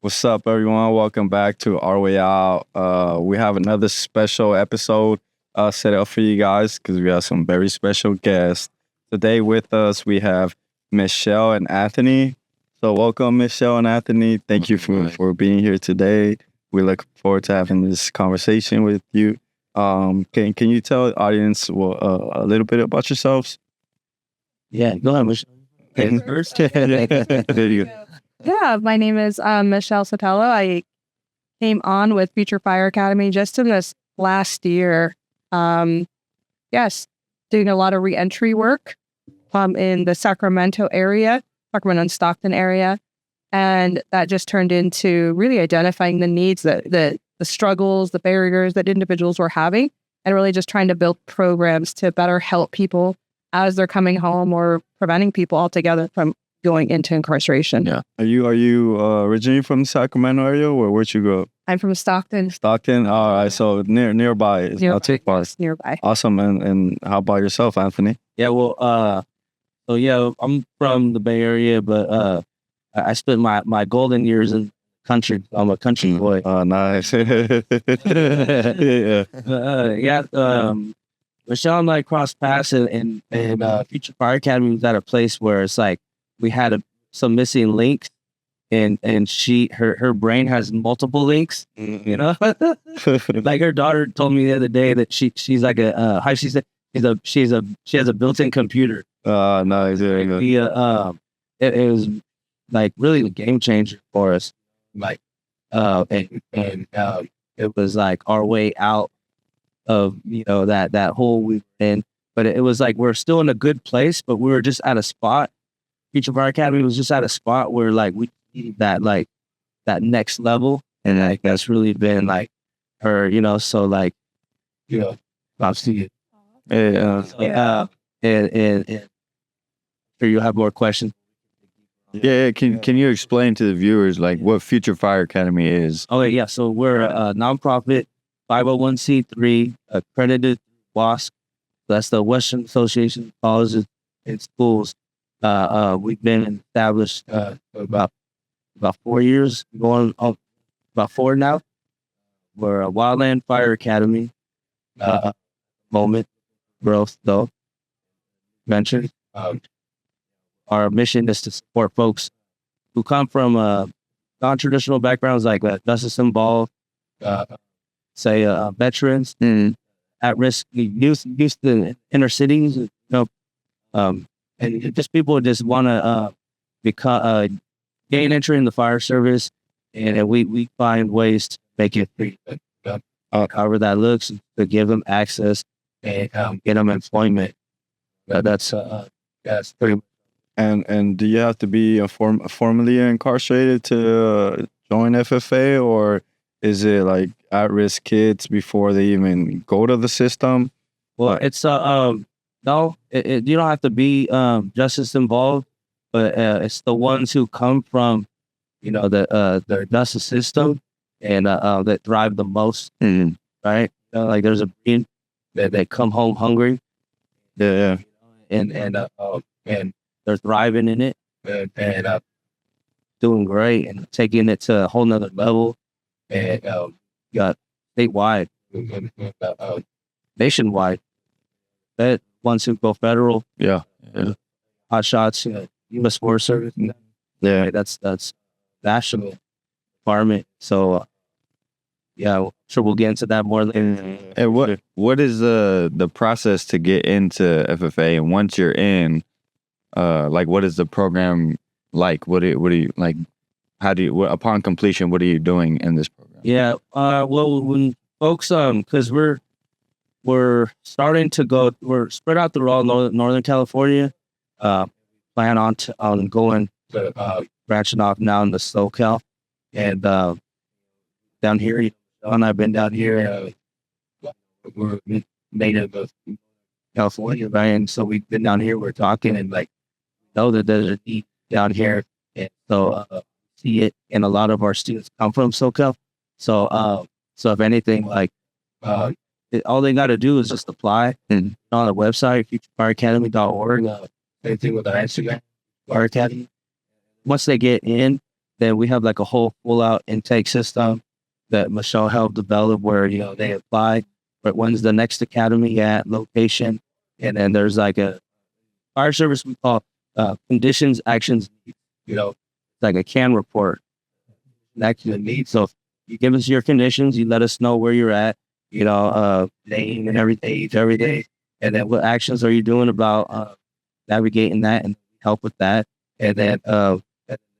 What's up, everyone? Welcome back to Our Way Out. We have another special episode set up for you guys because we have some very special guests. Today with us, we have Michelle and Anthony. So welcome, Michelle and Anthony. Thank you for being here today. We look forward to having this conversation with you. Can you tell the audience a little bit about yourselves? Yeah, go ahead, Michelle. First. There you go. Yeah, my name is Michelle Sotelo. I came on with Future Fire Academy just in this last year. Yes, doing a lot of reentry work in the Sacramento and Stockton area. And that just turned into really identifying the needs, the struggles, the barriers that individuals were having, and really just trying to build programs to better help people as they're coming home or preventing people altogether from going into incarceration. Yeah. Are you originally from the Sacramento area, or where'd you grow up? I'm from Stockton. Stockton. All right. So nearby. Nearby. Awesome. And how about yourself, Anthony? Yeah, well, I'm from the Bay Area, but I spent my golden years in country. I'm a country boy. Oh, nice. Yeah. Michelle and I crossed paths, and Future Fire Academy was at a place where it's like we had some missing links, and her brain has multiple links. You know, like her daughter told me the other day that she's like how she said she has a built-in computer. Nice. Yeah. It was like really a game changer for us. Like, it was like our way out of that hole we were in. But it was like we're still in a good place, but we were just at a spot. Future Fire Academy was just at a spot where like we needed that next level, and like that's really been like her, so like I'll see it. And sure you'll have more questions. Yeah. Can you explain to the viewers like what Future Fire Academy is? Oh yeah. So we're a nonprofit 501c3 accredited WASC. That's the Western Association of Colleges and Schools. We've been established about 4 years, going on about 4 now. We're a Wildland Fire Academy. Moment growth though. Mentioned. Our mission is to support folks who come from non-traditional backgrounds, like justice involved, veterans, at-risk youth in inner cities, and just people just want to gain entry in the fire service, and we find ways to make it free, however that looks, to give them access and get them employment. That's pretty much. And do you have to be formally incarcerated to join FFA, or is it like at-risk kids before they even go to the system? Well, it's no, you don't have to be justice involved, but it's the ones who come from the justice system and that thrive the most, right? Like there's a breed that they come home hungry, and they're thriving in it and doing great and taking it to a whole nother level. And got statewide, nationwide, ones who go federal, hot shots, U.S. Forest Service, that's national department. So I'm sure we'll get into that more later. And what is the process to get into FFA? And once you're in, like, what is the program like? What do you like? How do you, upon completion, what are you doing in this program? Yeah, well, when folks, because we're starting to go, we're spread out through all Northern California. Plan on going, branching off now in the SoCal, and down here, and I've been down here. We're native of California, right? And so we've been down here. We're talking and like know that there's a need down here, and so see it. And a lot of our students come from SoCal. So if anything, like all they got to do is just apply and on the website futurefireacademy.org. Same thing with our Instagram, Fire Academy. Once they get in, then we have like a whole full out intake system that Michelle helped develop where, they apply, but when's the next academy at location. And then there's like a fire service we call conditions, actions, like a CAN report. Action and needs. So you give us your conditions, you let us know where you're at, name and everything. And then what actions are you doing about navigating that and help with that. And then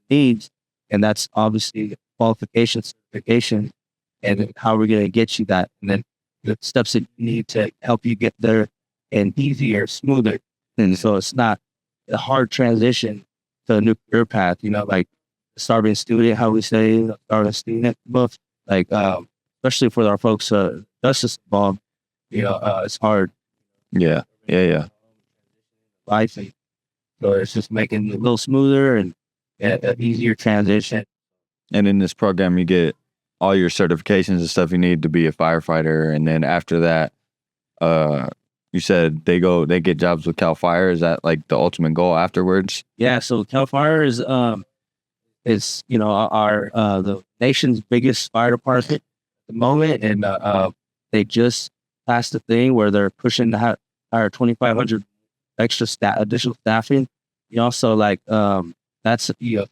needs, and that's obviously qualification, certification, and then how we're going to get you that. And then the steps that you need to help you get there and easier, smoother. And so it's not a hard transition to a new career path, like starving student, how we say, starving student, both like, especially for our folks, justice involved, it's hard. Yeah. Life. So it's just making it a little smoother and an easier transition. And in this program, you get all your certifications and stuff you need to be a firefighter. And then after that, you said they get jobs with CAL FIRE. Is that like the ultimate goal afterwards? Yeah. So CAL FIRE is our the nation's biggest fire department at the moment, and they just passed a thing where they're pushing to hire 2,500 extra additional staffing. So like that's the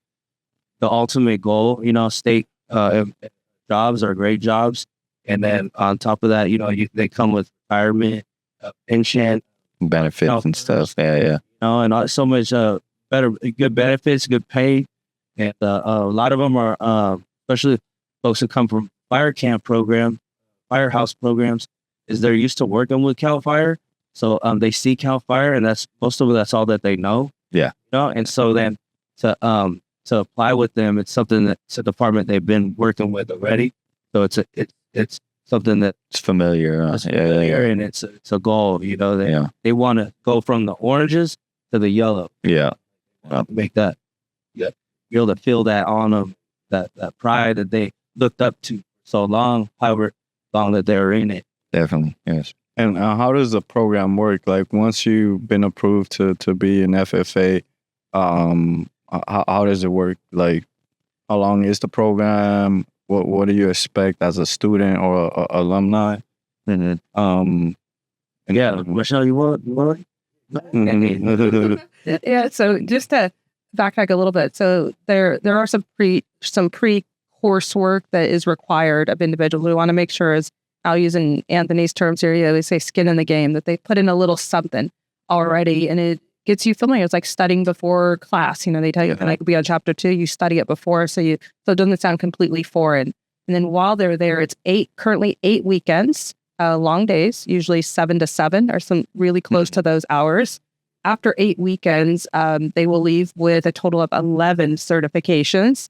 ultimate goal. State jobs are great jobs, and then on top of that, they come with retirement, pension, benefits and stuff. Yeah. And so much good benefits, good pay, and a lot of them are especially folks who come from fire camp program, firehouse programs, is they're used to working with CAL FIRE. So they see CAL FIRE, and that's most of it. That's all that they know. Yeah. And so then to apply with them, it's something that's a department they've been working with already. So it's something that's familiar. Familiar, and it's a goal. They want to go from the oranges to the yellow. Yeah. Make that. Yeah. Be able to feel that on them, that pride that they looked up to so long, however long that they were in it. Definitely, yes. And how does the program work? Like once you've been approved to be an FFA, how does it work? Like how long is the program? What do you expect as a student or a alumni? And yeah, Michelle, you want? Yeah. So just to backtrack a little bit, so there are some pre coursework that is required of individuals. We want to make sure, as I'll use in Anthony's terms here, they say skin in the game, that they put in a little something already, and it gets you familiar. It's like studying before class. They tell you, and I could be on chapter 2, you study it before, so it doesn't sound completely foreign. And then while they're there, it's currently 8 weekends, long days, usually 7 to 7 or some really close to those hours. After 8 weekends, they will leave with a total of 11 certifications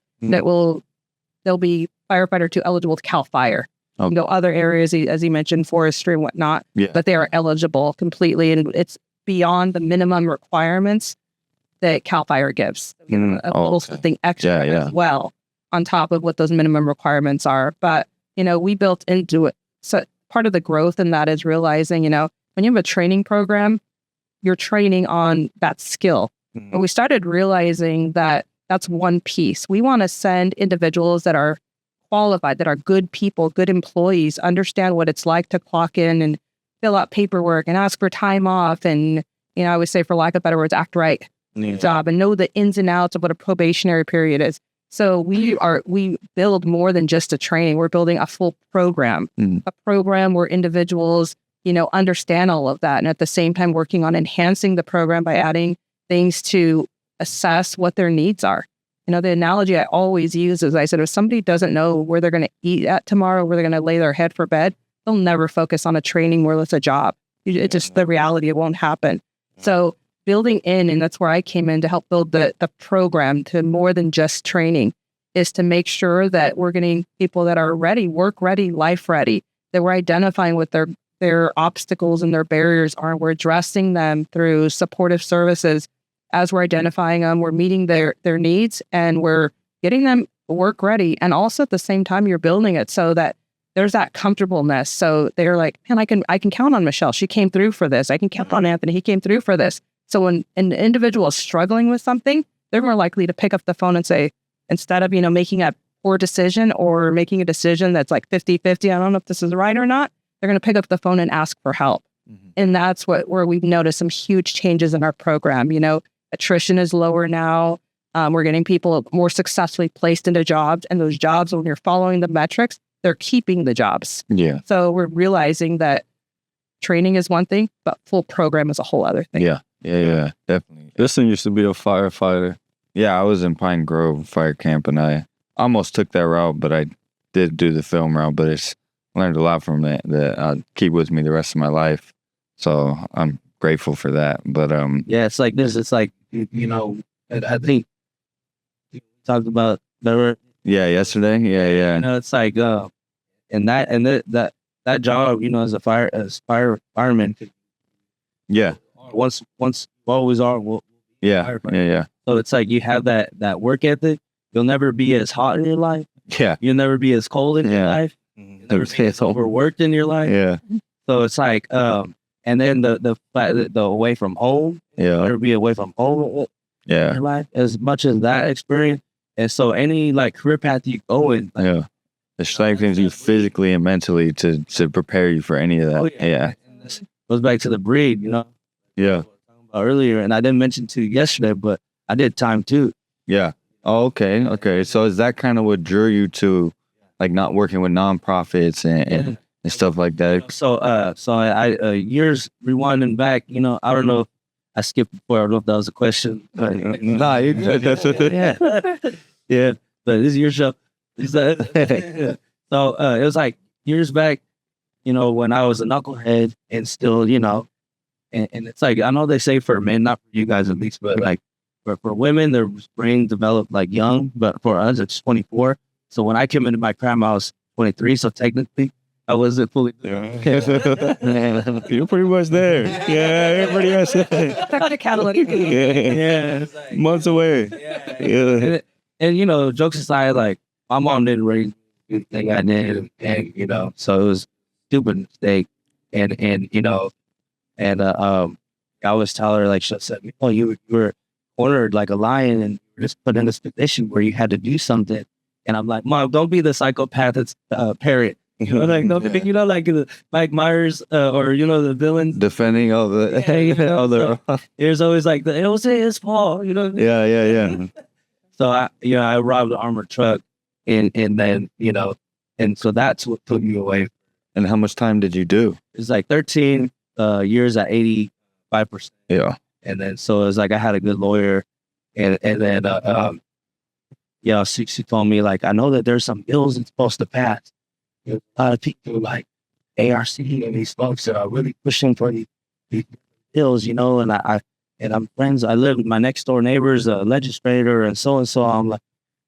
they'll be firefighter 2 eligible to CAL FIRE. Okay. Other areas, as you mentioned, forestry and whatnot, but they are eligible completely, and it's beyond the minimum requirements that CAL FIRE gives. A little something extra as well on top of what those minimum requirements are. But, we built into it. So part of the growth in that is realizing, when you have a training program, you're training on that skill. Mm-hmm. But we started realizing that that's one piece. We want to send individuals that are qualified, that are good people, good employees, understand what it's like to clock in and fill out paperwork and ask for time off. And, I would say, for lack of better words, act right job and know the ins and outs of what a probationary period is. So we build more than just a training. We're building a full program, a program where individuals, understand all of that. And at the same time, working on enhancing the program by adding things to assess what their needs are. The analogy I always use is, I said, if somebody doesn't know where they're going to eat at tomorrow, where they're going to lay their head for bed, they'll never focus on a training where it's a job. It's just the reality. It won't happen. So building in, and that's where I came in to help build the program to more than just training, is to make sure that we're getting people that are ready, work ready, life ready, that we're identifying what their obstacles and their barriers are. We're addressing them through supportive services. As we're identifying them, we're meeting their needs, and we're getting them work ready. And also at the same time, you're building it so that there's that comfortableness. So they're like, man, I can count on Michelle. She came through for this. I can count on Anthony. He came through for this. So when an individual is struggling with something, they're more likely to pick up the phone and say, instead of, making a poor decision or making a decision that's like 50-50, I don't know if this is right or not, they're going to pick up the phone and ask for help. And that's where we've noticed some huge changes in our program. Attrition is lower now. We're getting people more successfully placed into jobs, and those jobs, when you're following the metrics, they're keeping the jobs. Yeah. So we're realizing that training is one thing, but full program is a whole other thing. Yeah, definitely. Tristan used to be a firefighter. Yeah, I was in Pine Grove Fire Camp, and I almost took that route, but I did do the film route. But it's learned a lot from it that I'll keep with me the rest of my life. So I'm grateful for that. But yeah, it's like this. It's like, I think we talked about the yesterday. Yeah. It's like that job, as a fireman. Yeah. Once always are. Yeah. So it's like you have that work ethic. You'll never be as hot in your life. Yeah. You'll never be as cold in your life. You'll never be as overworked in your life. Yeah. So it's like, and then the away from home. Yeah. Never be away from home. Yeah. In your life, as much as that experience. And so any career path you go in. It strengthens you physically and mentally to prepare you for any of that. Oh, yeah. This goes back to the breed, Yeah. Earlier, and I didn't mention to you yesterday, but I did time too. Yeah. Oh, okay. So is that kind of what drew you to not working with nonprofits and stuff like that? So I years rewinding back, I don't know if I skipped before. I don't know if that was a question. Nah, you good. Yeah. But this is your show. So it was like years back, when I was a knucklehead and still, and it's like, I know they say for men, not for you guys at least, but for women, their brain developed young, but for us, it's 24. So when I came into my crime, I was 23. So technically, I wasn't fully. You're pretty much there. Yeah, you're pretty much there. Technicality. Yeah. Months away. Yeah. And jokes aside, my mom didn't raise the thing I did, and so it was a stupid mistake. And I always tell her, she said, you were cornered like a lion and you were just put in this position where you had to do something. And I'm like, Mom, don't be the psychopath that's parent. Mike Myers or the villains Defending all the there's always it was his fault, Yeah. So I robbed the armored truck and then and so that's what put me away. And how much time did you do? It's 13 years at 85%. Yeah. And then so it's I had a good lawyer, and then she told me I know that there's some bills it's supposed to pass. A lot of people ARC and these folks that are really pushing for these bills, and I'm friends. I live with my next door neighbor's a legislator and so. I'm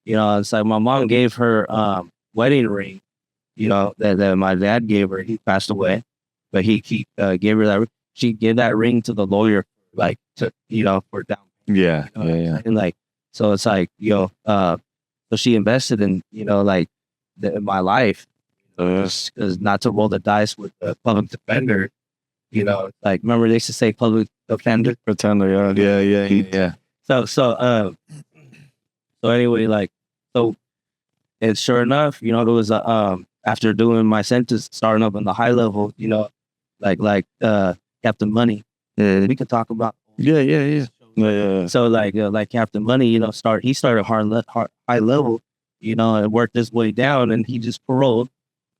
it's my mom gave her wedding ring, that my dad gave her. He passed away, but he gave her that. She gave that ring to the lawyer, for down. Yeah. And so it's so she invested in in my life. Because not to roll the dice with the public defender, remember they used to say public defender, Pretender, yeah. So anyway, and sure enough, there was after doing my sentence, starting up in the high level, Captain Money. We could talk about. Yeah. So Captain Money, he started high level, and worked his way down, and he just paroled.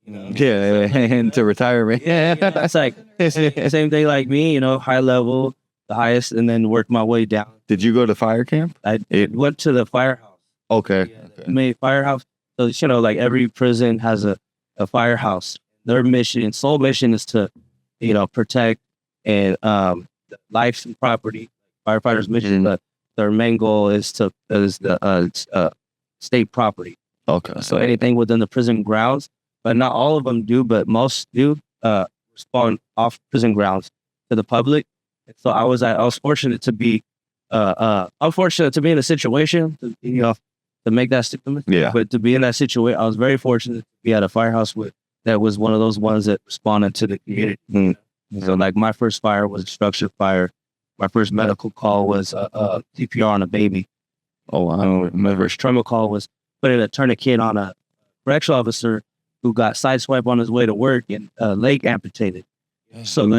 Into retirement. Yeah, that's same day like me, high level, the highest, and then work my way down. Did you go to fire camp? I went to the firehouse. Okay. Made firehouse. So every prison has a firehouse. Their mission, sole mission, is to protect and life and property. Firefighters' mission, but their main goal is the state property. Okay. So anything within the prison grounds. But not all of them do, but most do respond off prison grounds to the public. And so I was fortunate to be, unfortunate to be in a situation to make that statement. Yeah. But to be in that situation, I was very fortunate to be at a firehouse that was one of those ones that responded to the community. Mm-hmm. So my first fire was a structure fire. My first medical call was CPR on a baby. Oh, wow. My first trauma call was putting a tourniquet on a correctional officer who got sideswiped on his way to work and leg amputated. So,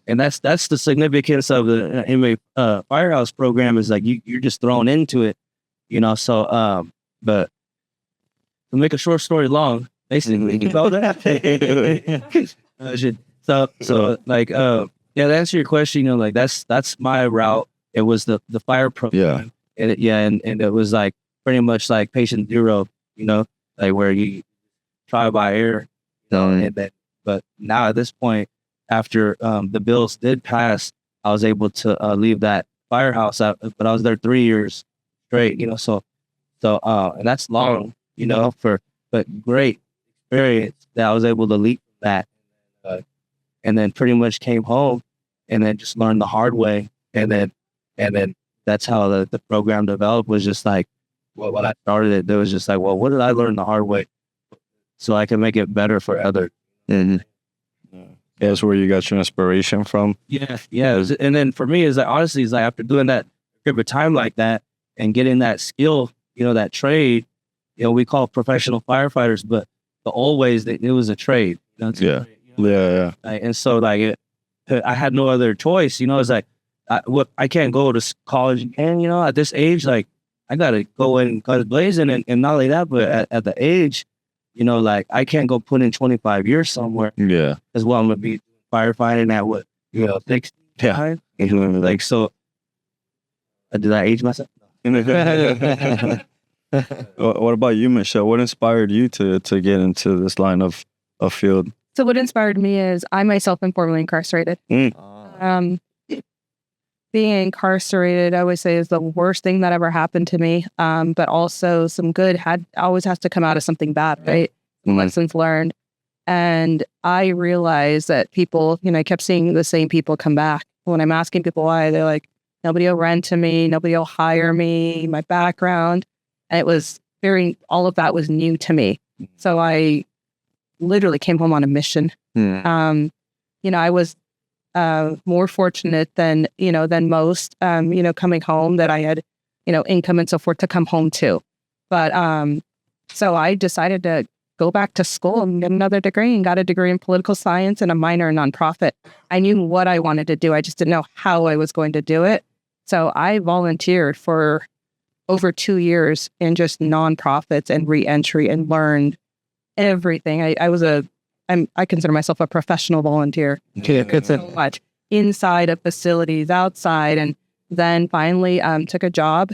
and that's the significance of the inmate firehouse program is like you're just thrown into it, you know. So, but to make a short story long, basically, you know that. So like, yeah, to answer your question, you know, like that's my route. It was the fire program, and it was like pretty much like patient zero, you know, like where you try by ear, you know, and then, but now at this point, after the bills did pass, I was able to leave that firehouse out, but I was there 3 years straight, you know, so and that's long, you know, but great experience that I was able to leave that, and then pretty much came home and then just learned the hard way, and then that's how the program developed. Was just like, well, when I started it, there was just like, well, what did I learn the hard way so I can make it better for others? That's where you got your inspiration from. Yeah. And then for me, is that honestly, is like after doing that grip of time like that and getting that skill, you know, that trade, you know, we call professional firefighters, but the old ways it was a trade. You know, it's a trade, you know? And so like I had no other choice. You know, it's like I can't go to college again. You know, at this age, like I gotta go and cut blazing, and not only that, but at the age, you know, like I can't go put in 25 years somewhere. Yeah. As well, I'm gonna be firefighting at what, you know, 60. Yeah. Like, so did I age myself? What about you, Michelle? What inspired you to get into this line of field? So what inspired me is I myself am formerly incarcerated. Being incarcerated, I always say, is the worst thing that ever happened to me. But also some good always has to come out of something bad, right? Lessons learned. And I realized that people, you know, I kept seeing the same people come back. When I'm asking people why, they're like, nobody will rent to me, nobody will hire me, my background. And it was all of that was new to me. So I literally came home on a mission. You know, I was more fortunate than most, you know, coming home, that I had, you know, income and so forth to come home to. But so I decided to go back to school and get another degree, and got a degree in political science and a minor in nonprofit. I knew what I wanted to do. I just didn't know how I was going to do it. So I volunteered for over 2 years in just nonprofits and reentry, and learned everything. I consider myself a professional volunteer. So much inside of facilities, outside, and then finally took a job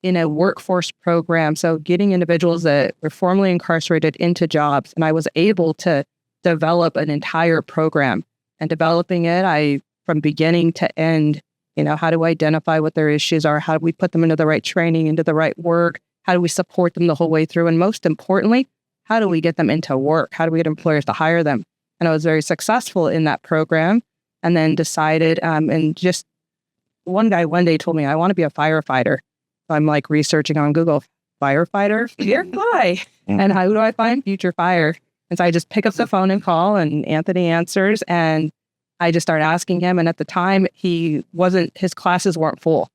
in a workforce program. So getting individuals that were formerly incarcerated into jobs, and I was able to develop an entire program. And developing it, from beginning to end, you know, how do we identify what their issues are? How do we put them into the right training, into the right work? How do we support them the whole way through? And most importantly, how do we get them into work? How do we get employers to hire them? And I was very successful in that program, and then decided, and just one guy one day told me, I want to be a firefighter. So I'm like researching on Google, firefighter, fly. And how do I find future fire? And so I just pick up the phone and call, and Anthony answers, and I just start asking him. And at the time, his classes weren't full.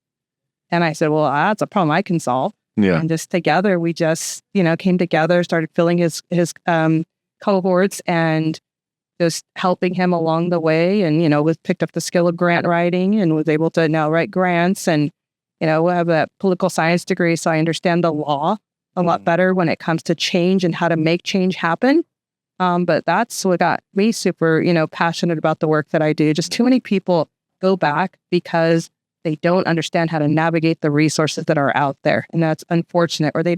And I said, well, that's a problem I can solve. Yeah. And just together, we just, you know, came together, started filling his cohorts, and just helping him along the way. And, you know, picked up the skill of grant writing, and was able to now write grants. And, you know, we have a political science degree, so I understand the law a lot better when it comes to change and how to make change happen. But that's what got me super, you know, passionate about the work that I do. Just too many people go back because they don't understand how to navigate the resources that are out there. And that's unfortunate. Or they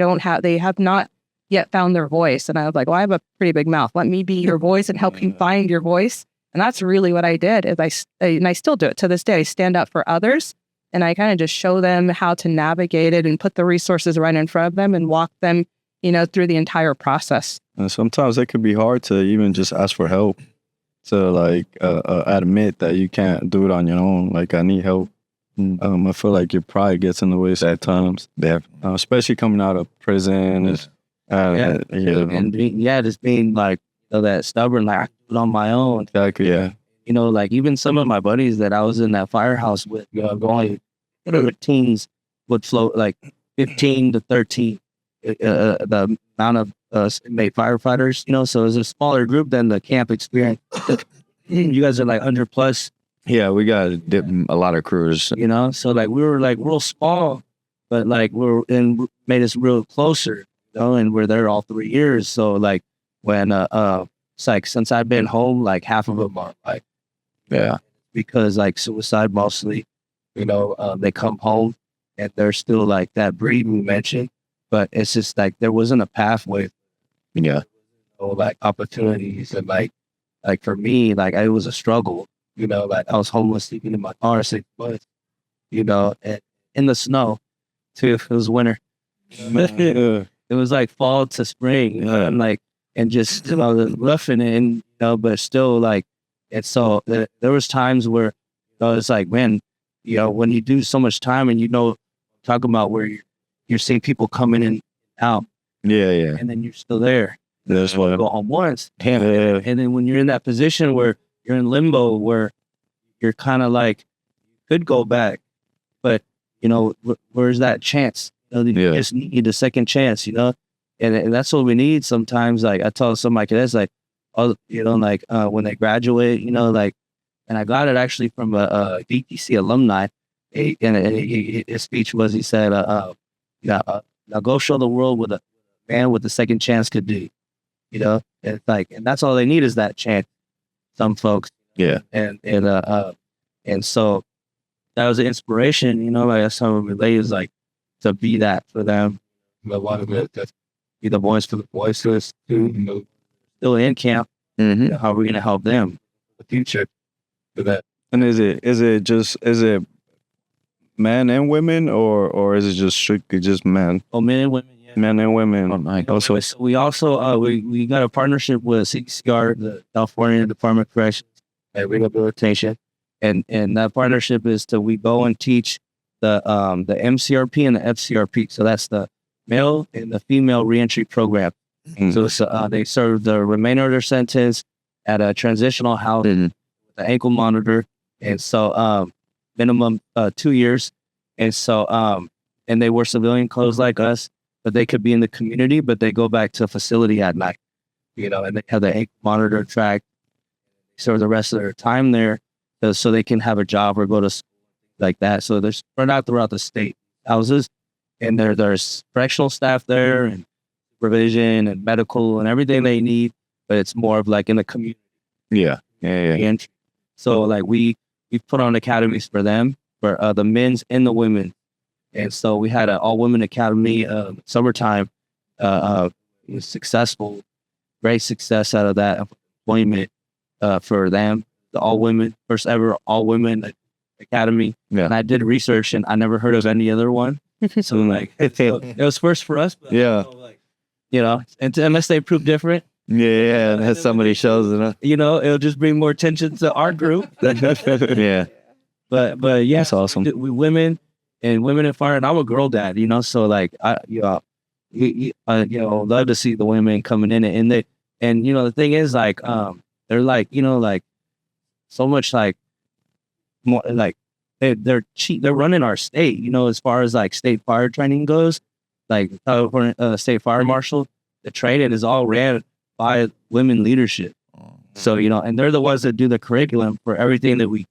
have not yet found their voice. And I was like, well, I have a pretty big mouth. Let me be your voice and help you find your voice. And that's really what I did. And I still do it to this day. I stand up for others, and I kind of just show them how to navigate it and put the resources right in front of them and walk them, you know, through the entire process. And sometimes it could be hard to even just ask for help, to like admit that you can't do it on your own. Like, I need help. I feel like your pride gets in the way at times. Yeah. Especially coming out of prison. Just being like, you know, that stubborn, like I can do it on my own. Exactly. Yeah. You know, like even some of my buddies that I was in that firehouse with, you know, going teens, would float like 15 to 13, the amount of inmate firefighters, you know, so it's a smaller group than the camp experience. You guys are like 100 plus, Yeah, we got a lot of crews. you know, so like we were like real small, but like made us real closer, you know, and we're there all 3 years. So like when it's like since I've been home, like half of them are like, Yeah. because like suicide mostly, you know, they come home and they're still like that breed we mentioned, but it's just like there wasn't a pathway, Yeah. like opportunities, and like for me, like it was a struggle, you know, like I was homeless, sleeping in my car 6 months, you know, and in the snow too. It was winter. It was like fall to spring, and like, and just, you know, roughing it, and, you know, but still like, and so there was times where, you know, it's like, man, you know, when you do so much time and, you know, talking about where you're seeing people coming in and out, Yeah. Yeah. and then you're still there. That's You what. go home once. Yeah. And then when you're in that position where you're in limbo, where you're kind of like, you could go back, but, you know, where's that chance? You know, you just need a second chance, you know? And that's what we need sometimes. Like I tell some of my cadets, like, oh, you know, like when they graduate, you know, like, and I got it actually from a DTC alumni, and his speech was, he said, now go show the world what a man with a second chance could do, you know? And it's like, and that's all they need is that chance. Some folks, Yeah. and so that was an inspiration, you know, like that's how we relate, is like to be that for them. A lot of it, that's be the voice for the voiceless too, you know, still in camp. Mm-hmm. You know, how are we going to help them in the future for that? And is it men and women, or is it just strictly just men? Oh, men and women, yeah. Men and women. Oh, my God. We also we got a partnership with CCR, the California Department of Corrections and Rehabilitation, and that partnership is we go and teach the MCRP and the FCRP. So that's the male and the female reentry program. So it's, they serve the remainder of their sentence at a transitional house with an ankle monitor, and so minimum 2 years, and so and they wear civilian clothes like us, but they could be in the community, but they go back to a facility at night, you know, and they have the ankle monitor track, so the rest of their time there, so they can have a job or go to school like that. So they're spread out throughout the state houses, and there's correctional staff there and supervision and medical and everything they need, but it's more of like in the community. Yeah. And so like we put on academies for them, for the men's and the women. And so we had an all-women academy summertime. It was successful, great success out of that employment for them, the all-women, first ever all-women academy. Yeah. And I did research, and I never heard of any other one. So like it was first for us. But, Yeah. you know, and unless they prove different. Yeah. That's somebody shows it. You know, it'll just bring more attention to our group. Yeah. But yeah, That's awesome. We women in fire, and I'm a girl dad, you know, so like you know, love to see the women coming in, and you know, the thing is like they're like, you know, like so much like more like they're running our state, you know, as far as like state fire training goes, like California State Fire Marshal, the training is all ran by women leadership. So, you know, and they're the ones that do the curriculum for everything that we,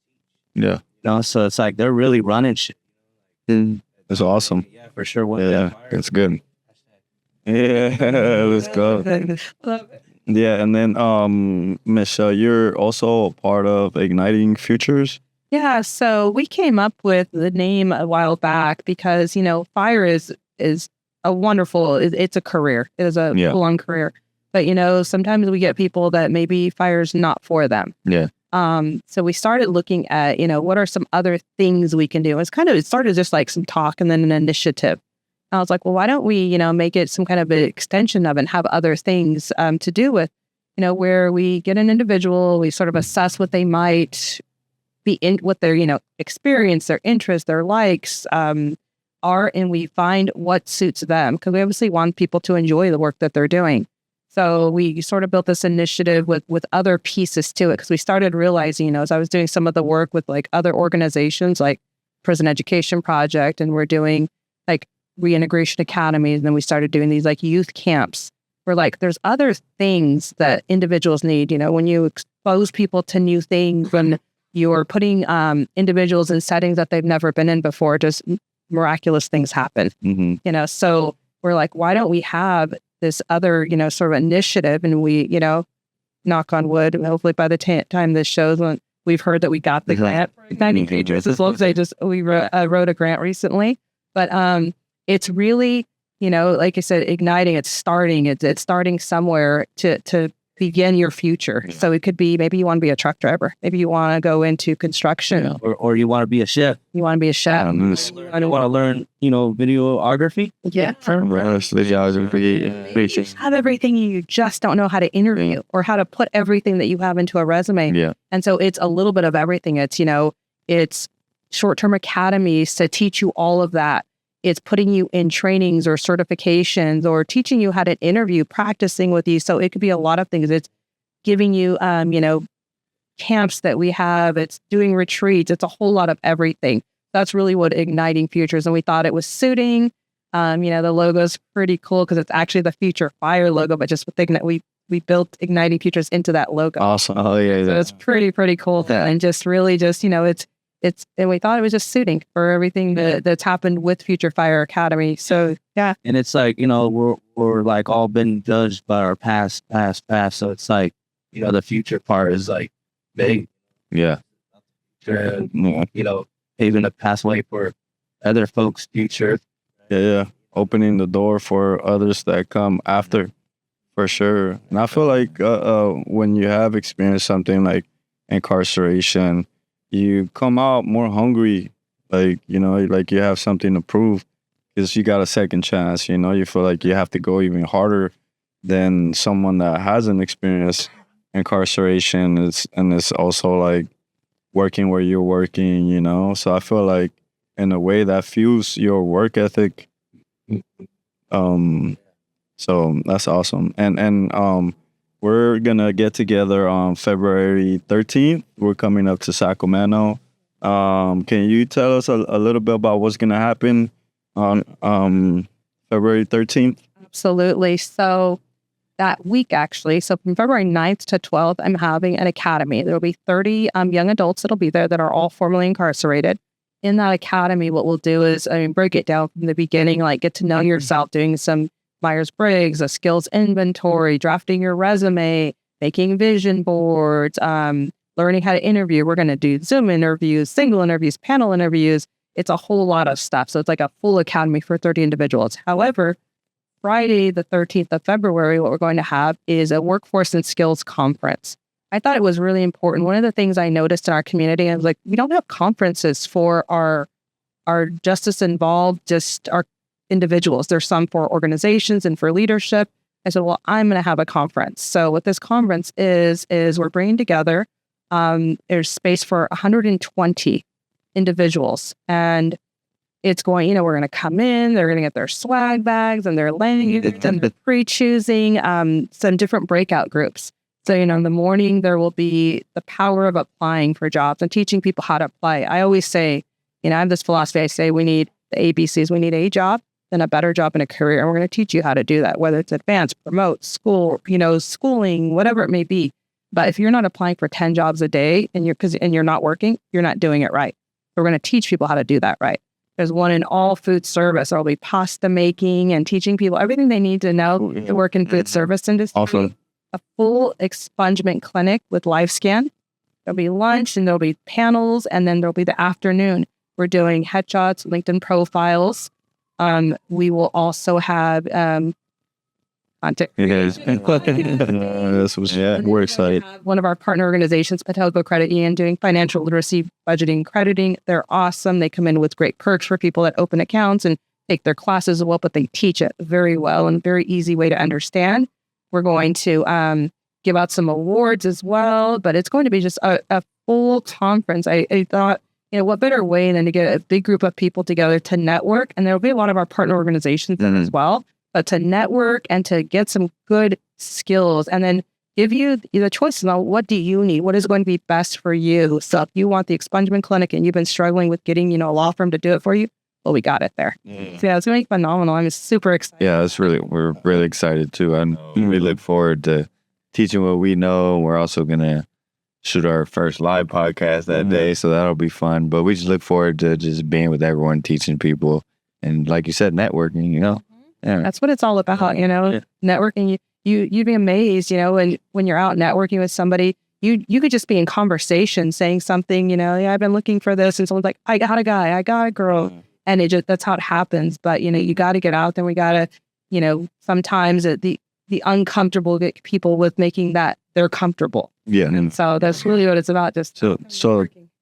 Yeah. you know, so it's like they're really running shit. That's awesome. Yeah, for sure. Yeah. That's good. Yeah. Let's go. Love it. Yeah. And then, Michelle, you're also a part of Igniting Futures. Yeah, so we came up with the name a while back because, you know, fire is a wonderful, it's a career. It is a full-on career. But, you know, sometimes we get people that maybe fire's not for them. Yeah. So we started looking at, you know, what are some other things we can do? It started just like some talk and then an initiative. And I was like, well, why don't we, you know, make it some kind of an extension of it and have other things to do with, you know, where we get an individual, we sort of assess what they might be in, what their, you know, experience, their interests, their likes are, and we find what suits them, because we obviously want people to enjoy the work that they're doing. So we sort of built this initiative with other pieces to it, because we started realizing, you know, as I was doing some of the work with like other organizations like Prison Education Project, and we're doing reintegration academies, and then we started doing these like youth camps. We're like, there's other things that individuals need. When you expose people to new things, when you're putting individuals in settings that they've never been in before, just miraculous things happen. So we're like, why don't we have this other, sort of initiative? And we, knock on wood, hopefully by the time this shows, when we've heard that we got the grant for Igniting Futures, as long as we wrote a grant recently. But it's really, like I said, igniting, it's starting somewhere to begin your future. Yeah. So it could be, maybe you want to be a truck driver. Maybe you want to go into construction. Yeah. Or you want to be a chef. You want to be a chef. I don't want to learn, videography. Yeah. Videography. You have everything, you just don't know how to interview or how to put everything that you have into a resume. Yeah. And so it's a little bit of everything. It's, it's short-term academies to teach you all of that. It's putting you in trainings or certifications or teaching you how to interview, practicing with you. So it could be a lot of things. It's giving you, camps that we have. It's doing retreats. It's a whole lot of everything. That's really what Igniting Futures. And we thought it was suiting. The logo's pretty cool because it's actually the Future Fire logo, but just with we built Igniting Futures into that logo. Awesome. Oh yeah. So it's pretty cool. Yeah. And just really and we thought it was just suiting for everything that's happened with Future Fire Academy. So yeah. And it's like, we're like all been judged by our past. So it's like, the future part is like big. Yeah. And, paving a pathway for other folks' future. Yeah. Opening the door for others that come after, for sure. And I feel like when you have experienced something like incarceration, you come out more hungry, like you have something to prove because you got a second chance. You feel like you have to go even harder than someone that hasn't experienced incarceration. It's also like working where you're working, so I feel like in a way that fuels your work ethic. So that's awesome. And we're going to get together on February 13th. We're coming up to Sacramento. Can you tell us a little bit about what's going to happen on February 13th? Absolutely. So that week, actually, so from February 9th to 12th, I'm having an academy. There will be 30 young adults that'll be there that are all formerly incarcerated. In that academy, what we'll do is, break it down from the beginning, like get to know yourself, doing some Myers-Briggs, a skills inventory, drafting your resume, making vision boards, learning how to interview. We're going to do Zoom interviews, single interviews, panel interviews. It's a whole lot of stuff. So it's like a full academy for 30 individuals. However, Friday, the 13th of February, what we're going to have is a workforce and skills conference. I thought it was really important. One of the things I noticed in our community, I was like, we don't have conferences for our justice involved, just our individuals. There's some for organizations and for leadership. I said, well, I'm going to have a conference. So what this conference is we're bringing together, there's space for 120 individuals. And it's going, we're going to come in, they're going to get their swag bags and their lanyards and the pre-choosing, some different breakout groups. So, in the morning, there will be the power of applying for jobs and teaching people how to apply. I always say, I have this philosophy. I say we need the ABCs. We need a job, then a better job and a career. And we're going to teach you how to do that, whether it's advance, promote, school, schooling, whatever it may be. But if you're not applying for 10 jobs a day and you're not working, you're not doing it right. So we're going to teach people how to do that right. There's one in all food service. There'll be pasta making and teaching people everything they need to know to work in food service industry. Awesome. A full expungement clinic with live scan. There'll be lunch and there'll be panels, and then there'll be the afternoon. We're doing headshots, LinkedIn profiles. We will also have content. We're excited. One of our partner organizations, Patelco Credit Union, doing financial literacy, budgeting, crediting. They're awesome. They come in with great perks for people that open accounts and take their classes as well, but they teach it very well and very easy way to understand. We're going to give out some awards as well, but it's going to be just a full conference. I thought, what better way than to get a big group of people together to network? And there'll be a lot of our partner organizations as well, but to network and to get some good skills and then give you the choices on what do you need? What is going to be best for you? So if you want the expungement clinic and you've been struggling with getting, a law firm to do it for you, well, we got it there. Yeah. So yeah, it's going to be phenomenal. I'm super excited. Yeah, we're really excited too. And we look forward to teaching what we know. We're also going to shoot our first live podcast that day. So that'll be fun. But we just look forward to just being with everyone, teaching people. And like you said, networking, you know. Yeah. That's what it's all about, you know, networking. You'd be amazed, you know, when you're out networking with somebody, you could just be in conversation saying something, you know, yeah, I've been looking for this. And someone's like, I got a guy, I got a girl. And that's how it happens. But, you know, you got to get out there. We got to, you know, sometimes the uncomfortable get people with making that they're comfortable. Yeah. And so that's really what it's about. Just So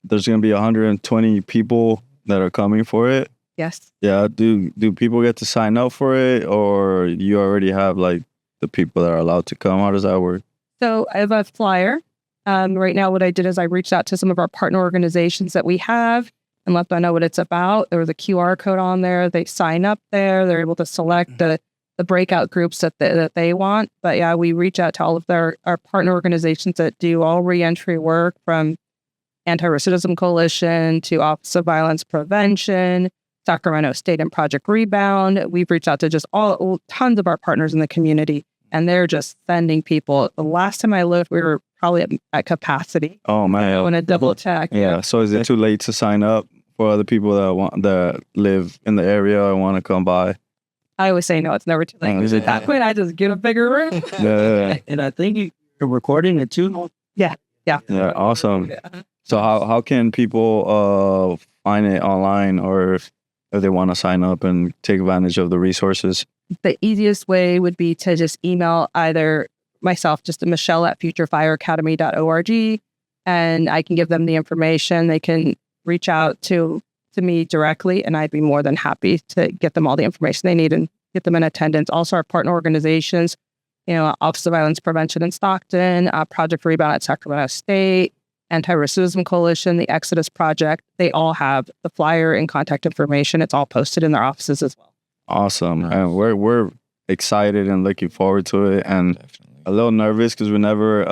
there's going to be 120 people that are coming for it. yes. Yeah. Do people get to sign up for it, or you already have like the people that are allowed to come? How does that work? So I have a flyer. Right now, what I did is I reached out to some of our partner organizations that we have and let them know what it's about. There was a QR code on there. They sign up there. They're able to select the breakout groups that they want. But yeah, we reach out to all of our partner organizations that do all reentry work, from Anti-Recidivism Coalition to Office of Violence Prevention, Sacramento State and Project Rebound. We've reached out to just tons of our partners in the community, and they're just sending people. The last time I looked, we were probably at capacity. Oh man. I want to double check. Yeah. So is it too late to sign up for other people that live in the area and want to come by? I always say no, it's never too late. Is it- That point, I just get a bigger room. Yeah. And I think you're recording it too. Yeah. Awesome. So how can people find it online, or if they want to sign up and take advantage of the resources? The easiest way would be to just email either myself, just to michelle@futurefireacademy.org, and I can give them the information. They can reach out to me directly, and I'd be more than happy to get them all the information they need and get them in attendance. Also, our partner organizations, you know, Office of Violence Prevention in Stockton, Project Rebound at Sacramento State, Anti-Recidivism Coalition, the Exodus Project, they all have the flyer and contact information. It's all posted in their offices as well. Awesome. And we're excited and looking forward to it, and a little nervous because we've never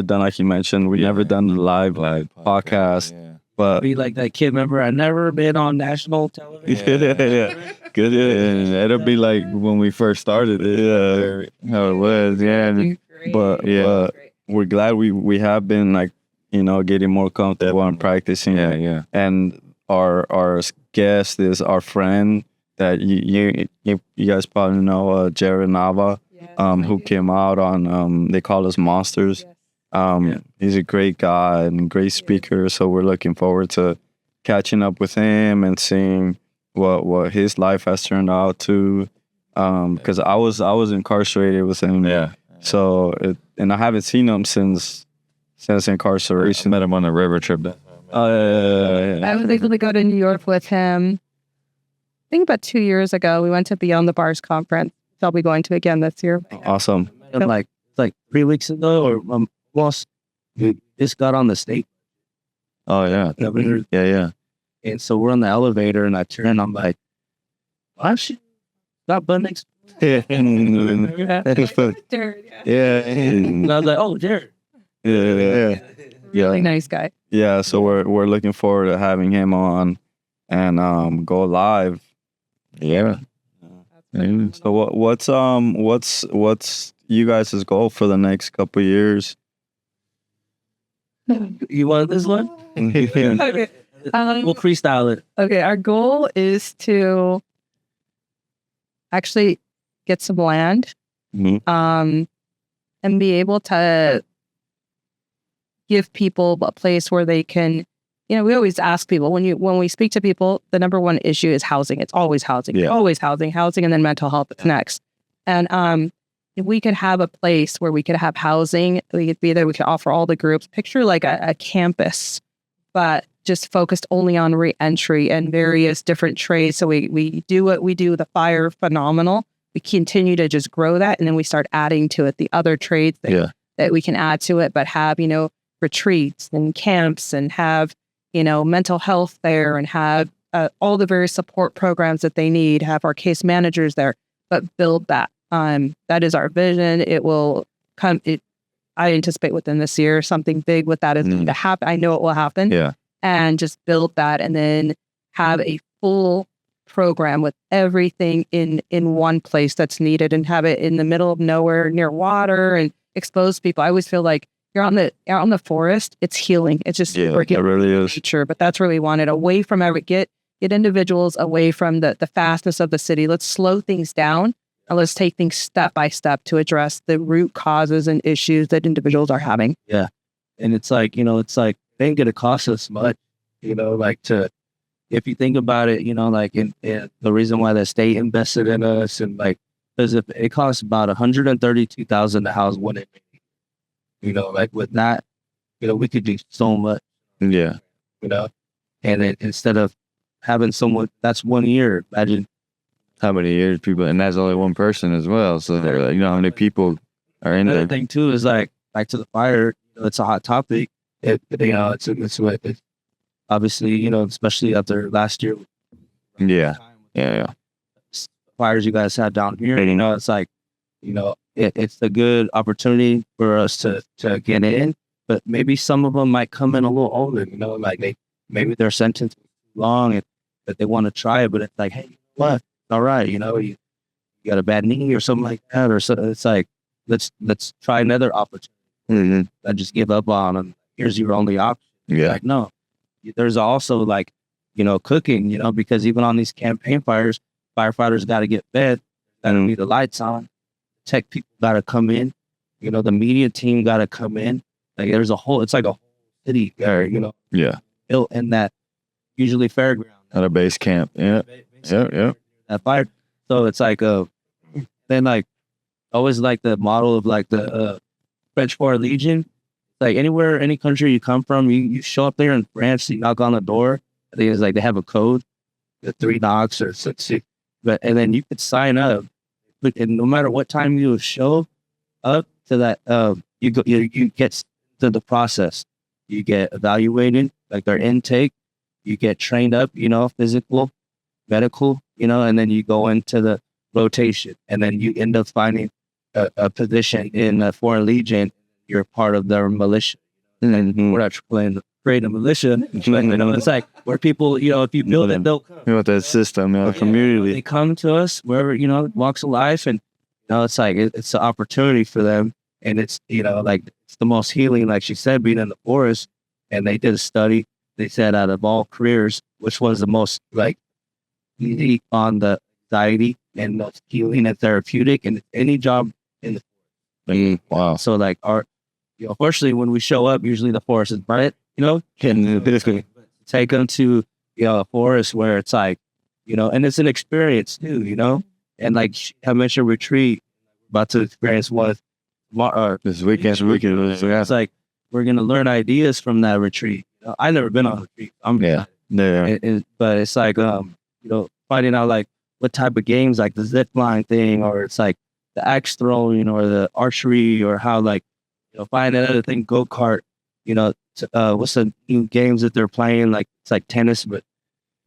done, like you mentioned, we've never done a live podcast. But Be like that kid. Remember, I never been on national television. yeah. Good. Yeah. It'll be like when we first started it. Yeah. How it was. Yeah. But we're glad we have been, like, you know, getting more comfortable and practicing. Yeah. And our guest is our friend that you guys probably know, Jared Nava, who came out on they call us Monsters. He's a great guy and great speaker, so we're looking forward to catching up with him and seeing what his life has turned out to. Because I was incarcerated with him. Yeah. So and I haven't seen him since incarceration. Met him on a river trip. Yeah. I was able to go to New York with him, I think about 2 years ago. We went to Beyond the Bars conference. So I'll be going to again this year. Awesome. And like 3 weeks ago, or almost, we just got on the state Oh yeah. governor. Yeah. And so we're on the elevator, and I turn, and I'm like, why she got butt next? Yeah. And I was like, oh, Jared. Yeah. Really nice guy. Yeah, so we're looking forward to having him on and go live. Yeah. So what's you guys' goal for the next couple of years? You want this one? Okay. We'll freestyle it. Okay, our goal is to actually get some land, Mhm. and be able to give people a place where they can, you know, we always ask people when we speak to people, the number one issue is housing. It's always housing. Yeah. Always housing, and then mental health is next. And if we could have a place where we could have housing, we could be there, we could offer all the groups. Picture like a campus, but just focused only on re-entry and various different trades. So we do what we do, the fire, phenomenal. We continue to just grow that, and then we start adding to it the other trades that we can add to it, but have, you know, retreats and camps, and have, you know, mental health there, and have all the various support programs that they need, have our case managers there, but build that. That is our vision. It will come. I anticipate within this year, something big with that is going to happen. I know it will happen. Yeah. And just build that, and then have a full program with everything in one place that's needed, and have it in the middle of nowhere near water and expose people. I always feel like you're out in the forest. It's healing. It's just Yeah, it really is. nature, but that's really wanted away from get individuals away from the fastness of the city. Let's slow things down and let's take things step by step to address the root causes and issues that individuals are having. Yeah. And it's like, it ain't going to cost us much, if you think about it, like in the reason why the state invested in us, and like, because if it costs about $132,000 to house one inmate, like with that, we could do so much, Yeah. and then instead of having someone, that's 1 year, imagine How many years people, and that's only one person as well. So they're like, how many people are in another there? thing too is like back to the fire. It's a hot topic. It's obviously especially after last year. Yeah. Yeah. Fires you guys had down here. It's like it's a good opportunity for us to get in, but maybe some of them might come in a little older. Like maybe their sentence is long and that they want to try it, but it's like, hey, what? All right, you got a bad knee or something like that, or so. It's like let's try another opportunity. Mm-hmm. I just give up on them. Here's your only option. Yeah. Like, no, there's also like, cooking, because even on these campaign fires, firefighters got to get fed, got to leave the lights on, tech people got to come in, the media team got to come in. Like it's like a whole city there, Yeah. built in that usually fairground. At a base camp. Yeah. Yeah. That fire. So it's like, then like, always like the model of like the French Foreign Legion. Like anywhere, any country you come from, you show up there in France, you knock on the door. I think it's like they have a code, the 3 knocks or 6, and then you could sign up. But and no matter what time you show up to that, you get to the process. You get evaluated, like their intake. You get trained up, physical, medical, and then you go into the rotation, and then you end up finding a position in the Foreign Legion. You're part of their militia, and then we're not trying to create a militia. It's like where people, if you build it, they'll come. You want that system, community. They come to us wherever walks of life, and it's like it's an opportunity for them, and it's like it's the most healing. Like she said, being in the forest, and they did a study. They said out of all careers, which was the most like unique on the anxiety and most healing and therapeutic, and any job in the forest. Wow. So like unfortunately, when we show up, usually the forest is burnt. Can take them to a forest where it's like and it's an experience too. And like I mentioned, retreat about to experience one This weekend. it's like we're gonna learn ideas from that retreat. I've never been on a retreat. Yeah. But it's like finding out like what type of games, like the zip line thing, or it's like the axe throwing, or the archery, or how like find another thing, go-kart, what's the new games that they're playing, like it's like tennis, but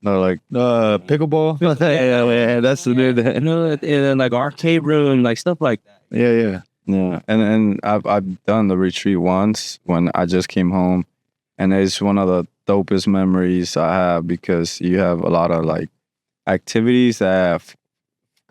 No, like pickleball. yeah, That's the new. and then like arcade room, like stuff like that. Yeah. Yeah, and I've done the retreat once when I just came home, and it's one of the dopest memories I have, because you have a lot of like activities that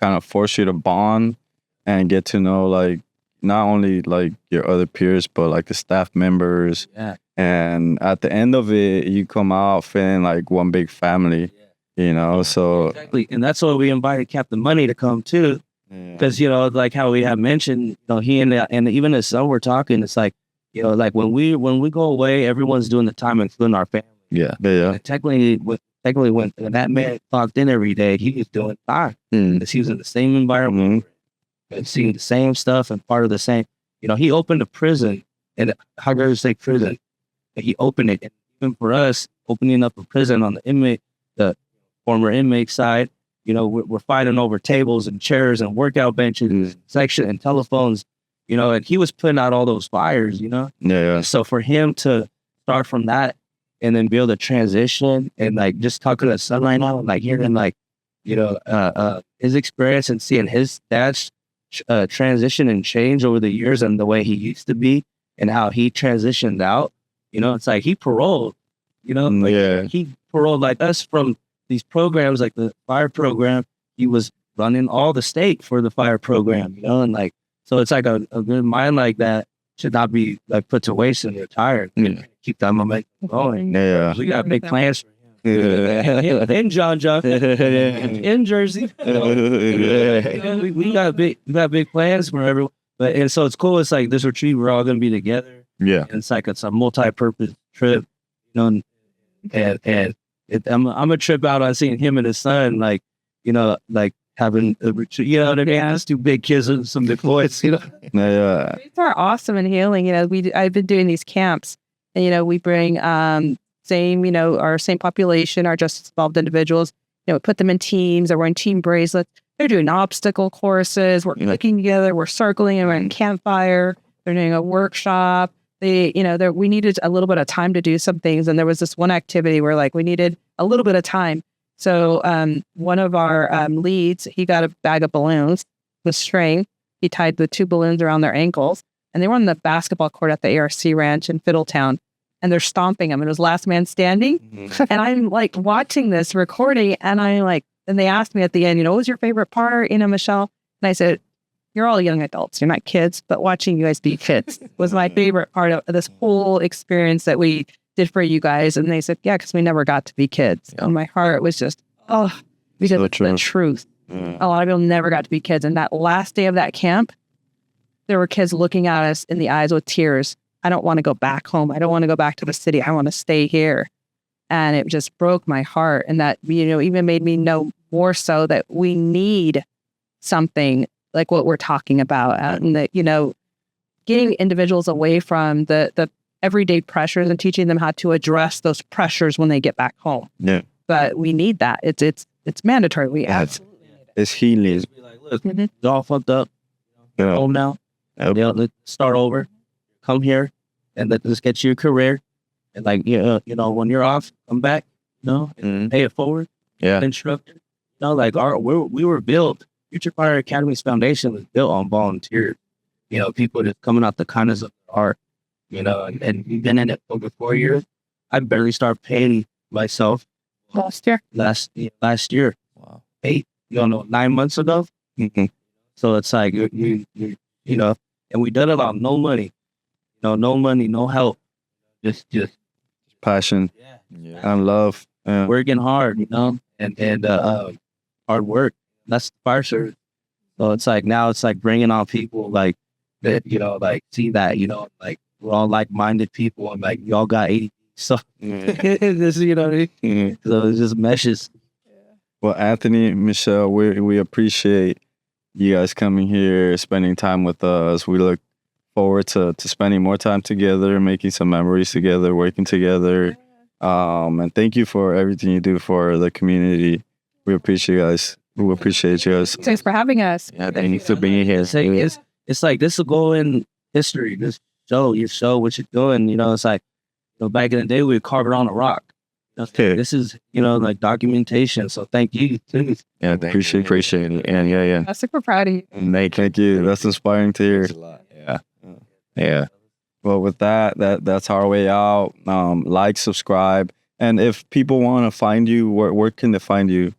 kind of force you to bond and get to know like not only like your other peers, but like the staff members. Yeah. And at the end of it, you come out feeling like one big family, so. Exactly. And that's why we invited Captain Money to come too. Because, like how we have mentioned, he and even his son were talking, it's like, like when we go away, everyone's doing the time, including our family. Yeah. And technically when that man clocked in every day, he was doing fine. Because he was in the same environment and seeing the same stuff and part of the same. He opened a prison, and how dare you say prison? He opened it. And even for us, opening up a prison on the former inmate side, we're fighting over tables and chairs and workout benches, section and telephones, and he was putting out all those fires, Yeah. So for him to start from that and then be able to transition and like just talking to the son right now, like hearing like, his experience and seeing his dad's transition and change over the years and the way he used to be and how he transitioned out, it's like he paroled, Yeah. he paroled like us from these programs like the fire program, he was running all the state for the fire program, and like, so it's like a good mind like that should not be like put to waste and retired. Keep that momentum going. Yeah. We got big plans for him. In John, in Jersey. We got big plans for everyone. But and so it's cool. It's like this retreat, we're all gonna be together. Yeah. And it's a multi-purpose trip, and I'm a trip out on seeing him and his son, like, like having a retreat, you know what I mean? That's two big kids and some big boys, Yeah. These are awesome and healing. I've been doing these camps, and we bring our same population, our justice involved individuals. We put them in teams. They're wearing team bracelets. They're doing obstacle courses. We're cooking together. We're circling around campfire. They're doing a workshop. We needed a little bit of time to do some things, and there was this one activity where like we needed a little bit of time. So one of our leads, he got a bag of balloons with string. He tied the 2 balloons around their ankles, and they were on the basketball court at the ARC Ranch in Fiddletown, and they're stomping him. It was last man standing. And I'm like watching this recording, and and they asked me at the end, what was your favorite part, Michelle? And I said, you're all young adults. You're not kids, but watching you guys be kids was my favorite part of this whole experience that we did for you guys. And they said, yeah, because we never got to be kids. And my heart was just, because it's the truth. A lot of people never got to be kids. And that last day of that camp, there were kids looking at us in the eyes with tears. I don't want to go back home. I don't want to go back to the city. I want to stay here. And it just broke my heart. And that, even made me know more so that we need something like what we're talking about. And that, getting individuals away from the everyday pressures and teaching them how to address those pressures when they get back home. Yeah. But we need that. It's mandatory. We absolutely need it. It's healing. Just be like, look, it's all fucked up. Home now. Let's start over. Come here and let's get you a career. And like, when you're off, come back, and pay it forward. Yeah. Instructor. We were built. Future Fire Academy's foundation was built on volunteers. People just coming out the kindness of their heart. And we've been in it over 4 years. I barely started paying myself Last year. Last year. Wow. 9 months ago. So it's like you and we done it on no money. No money, no help. Just Passion and love. working hard, and hard work. That's the fire service. So it's like now it's like bringing on people like that, like see that, like we're all like-minded people, and like y'all got 80. So this, what I mean? So it just meshes. Well, Anthony, Michelle, we appreciate you guys coming here, spending time with us. We look forward to spending more time together, making some memories together, working together. And thank you for everything you do for the community. We appreciate you guys. We appreciate you guys. Thanks for having us. Yeah, thank you for being here. It's like this will go in history. This show what you're doing. It's like back in the day we would carve it on a rock. This is like documentation. So thank you too. Yeah, appreciate it. And yeah. I'm super proud of you. Thank you. That's inspiring to hear. Yeah. Well, with that's our way out. Like, subscribe, and if people want to find you, where can they find you?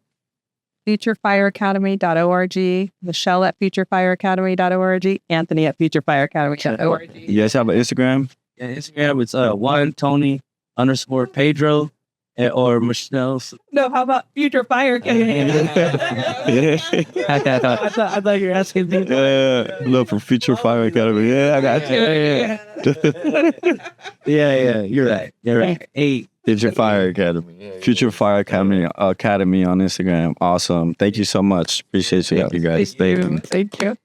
futurefireacademy.org, Michelle at futurefireacademy.org, Anthony at futurefireacademy.org. You guys have an Instagram? Yeah, Instagram, it's @1Tony_Pedro or Michelle's. No, how about Future Fire Academy? I thought you were asking me. Look for Future Fire Academy. Yeah, I got you. Yeah, you're right. Hey, Future Fire Academy. Future Fire Academy on Instagram. Awesome. Thank you so much. Appreciate you guys. Thank you.